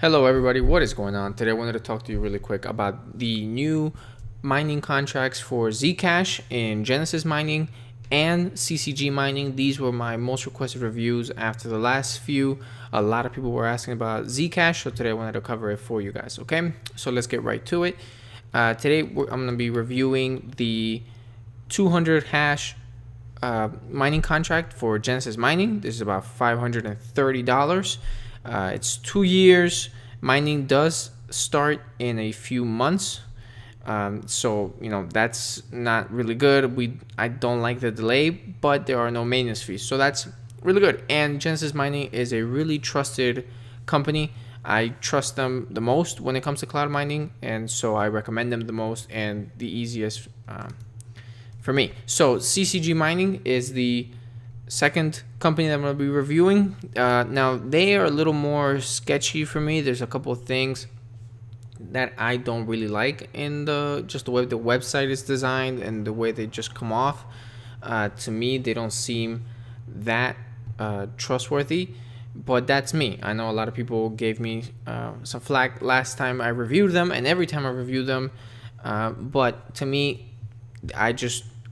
Hello everybody, what is going on? Today I wanted to talk to you really quick about the new mining contracts for Zcash in Genesis mining and CCG mining. These were my most requested reviews after the last few. A lot of people were asking about Zcash, so today I wanted to cover it for you guys, okay? So let's get right to it. Today I'm going to be reviewing the 200 hash mining contract for Genesis mining. This is about $530. It's 2 years. Mining does start in a few months, so that's not really good. I don't like the delay, but there are no maintenance fees, so that's really good. And Genesis Mining is a really trusted company. I trust them the most when it comes to cloud mining, and so I recommend them the most and the easiest for me. So CCG Mining is the second company that I'm going to be reviewing. Now they are a little more sketchy for me. There's a couple of things that I don't really like in just the way the website is designed and the way they just come off. To me, they don't seem that trustworthy, but that's me. I know a lot of people gave me some flack last time I reviewed them and every time I review them, but to me,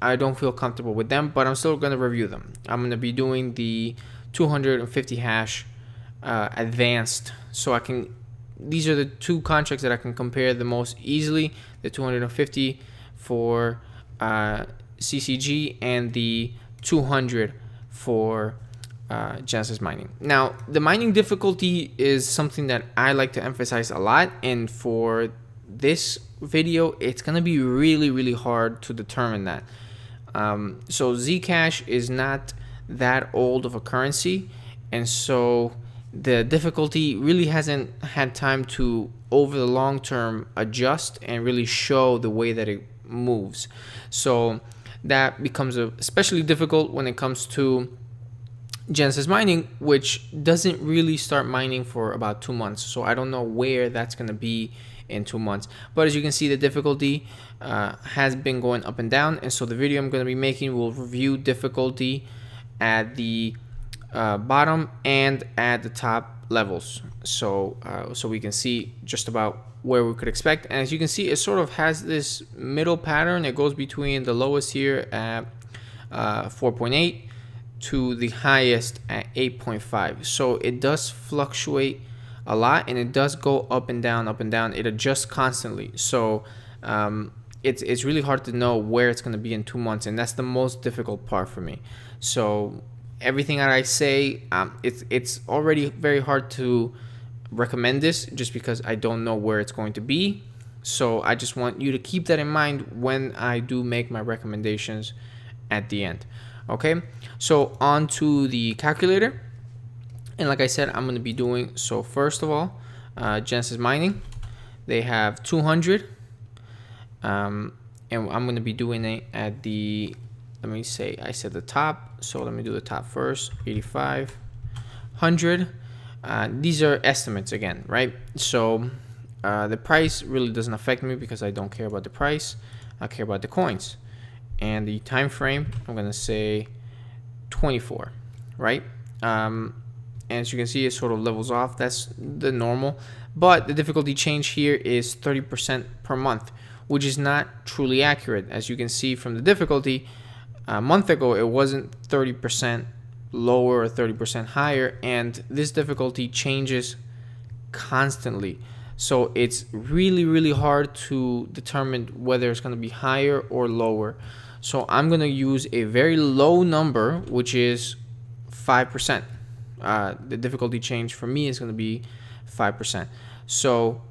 I don't feel comfortable with them, but I'm still going to review them. I'm going to be doing the 250 hash advanced, so these are the two contracts that I can compare the most easily, the 250 for CCG and the 200 for Genesis mining. Now, the mining difficulty is something that I like to emphasize a lot, and for this video, it's going to be really hard to determine that. So Zcash is not that old of a currency, and so the difficulty really hasn't had time to, over the long term, adjust and really show the way that it moves. So that becomes especially difficult when it comes to Genesis mining, which doesn't really start mining for about 2 months. So I don't know where that's going to be in 2 months, but as you can see, the difficulty has been going up and down, and so the video I'm going to be making will review difficulty at the bottom and at the top levels, so we can see just about where we could expect. And as you can see, it sort of has this middle pattern. It goes between the lowest here at 4.8 to the highest at 8.5, so it does fluctuate a lot, and it does go up and down. It adjusts constantly, so it's really hard to know where it's going to be in 2 months, and that's the most difficult part for me. So everything that I say, it's already very hard to recommend this just because I don't know where it's going to be. So I just want you to keep that in mind when I do make my recommendations at the end. Okay, so on to the calculator. And like I said, I'm going to be doing, so first of all, Genesis mining, they have 200, and I'm going to be doing it at the, let me say, I said the top, so let me do the top first, 85, 100. These are estimates again, right? So the price really doesn't affect me because I don't care about the price. I care about the coins. And the time frame, I'm going to say 24, right? And as you can see, it sort of levels off. That's the normal, but the difficulty change here is 30% per month, which is not truly accurate. As you can see from the difficulty, a month ago it wasn't 30% lower or 30% higher, and this difficulty changes constantly, so it's really hard to determine whether it's going to be higher or lower. So I'm going to use a very low number, which is 5%. The difficulty change for me is going to be 5%. So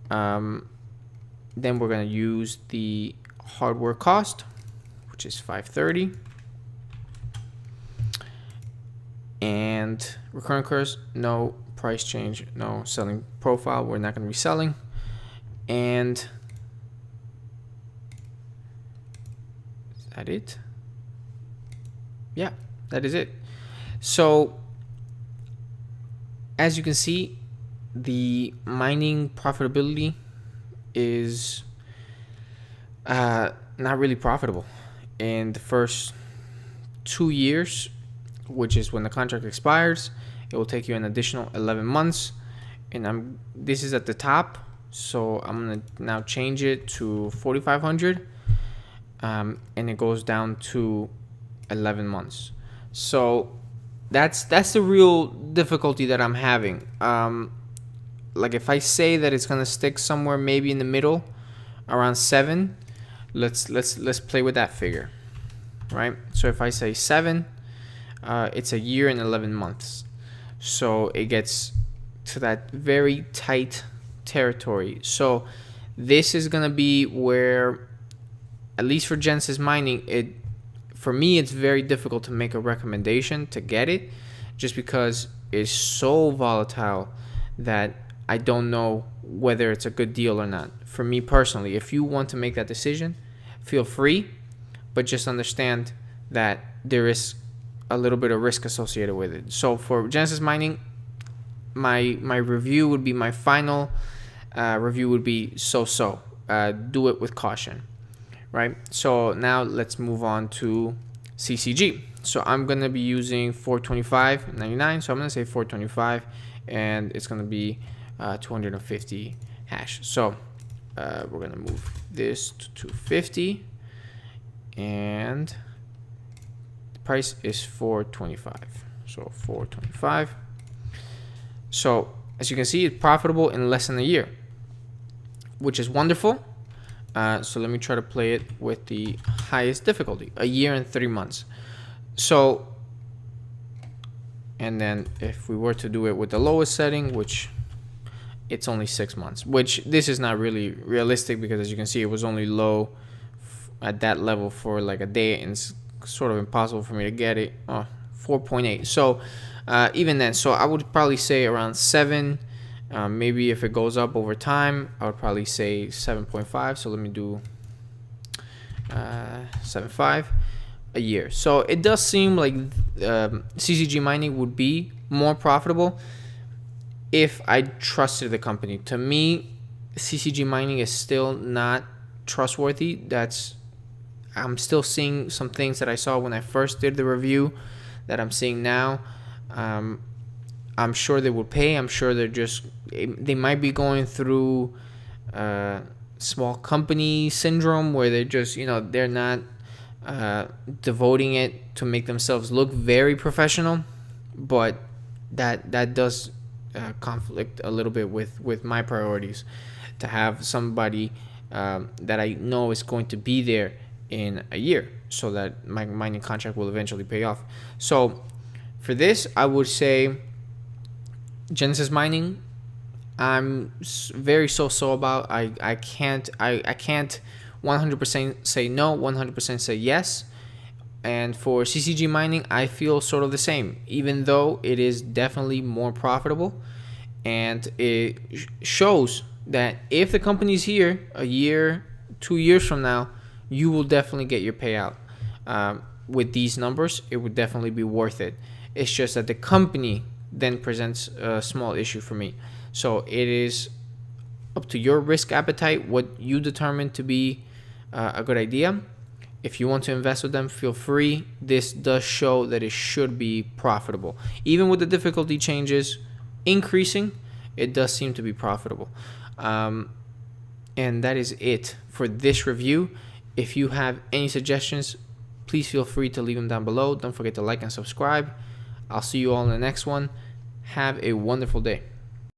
then we're going to use the hardware cost, which is 530, and recurring curse, no price change, no selling profile, we're not going to be selling. And is that it? Yeah, that is it. So as you can see, the mining profitability is not really profitable. In the first 2 years, which is when the contract expires, it will take you an additional 11 months, and this is at the top, so I'm gonna now change it to 4,500, and it goes down to 11 months. So that's the real difficulty that I'm having. Like if I say that it's gonna stick somewhere maybe in the middle, around 7, let's play with that figure, right? So if I say 7, it's a year and 11 months. So it gets to that very tight territory. So this is gonna be where, at least for Genesis Mining, for me it's very difficult to make a recommendation to get it, just because it's so volatile that I don't know whether it's a good deal or not. For me personally, if you want to make that decision, feel free, but just understand that there is a little bit of risk associated with it. So for Genesis Mining, my review would be, my final review would be so-so. Do it with caution, right? So now let's move on to CCG. So I'm going to be using 425.99. So I'm going to say 425, and it's going to be 250 hash. So we're going to move this to 250, and the price is 425. So 425. So as you can see, it's profitable in less than a year, which is wonderful. So let me try to play it with the highest difficulty, a year and 3 months. So, and then if we were to do it with the lowest setting, which it's only 6 months, which this is not really realistic, because as you can see, it was only low at that level for like a day, and it's sort of impossible for me to get it. 4.8. So even then, so I would probably say around 7. Maybe if it goes up over time, I would probably say 7.5. So let me do 7.5 a year. So it does seem like CCG mining would be more profitable if I trusted the company. To me, CCG mining is still not trustworthy. I'm still seeing some things that I saw when I first did the review that I'm seeing now. I'm sure they will pay. I'm sure they might be going through small company syndrome, where they're just, they're not devoting it to make themselves look very professional. But that does conflict a little bit with my priorities, to have somebody that I know is going to be there in a year, so that my mining contract will eventually pay off. So for this, I would say Genesis Mining, I'm very so about. I can't 100% say no, 100% say yes. And for CCG mining, I feel sort of the same, even though it is definitely more profitable, and it shows that if the company's here a year, 2 years from now, you will definitely get your payout. With these numbers, it would definitely be worth it. It's just that the company then presents a small issue for me. So it is up to your risk appetite, what you determine to be a good idea. If you want to invest with them, feel free. This does show that it should be profitable. Even with the difficulty changes increasing, it does seem to be profitable. And that is it for this review. If you have any suggestions, please feel free to leave them down below. Don't forget to like and subscribe. I'll see you all in the next one. Have a wonderful day.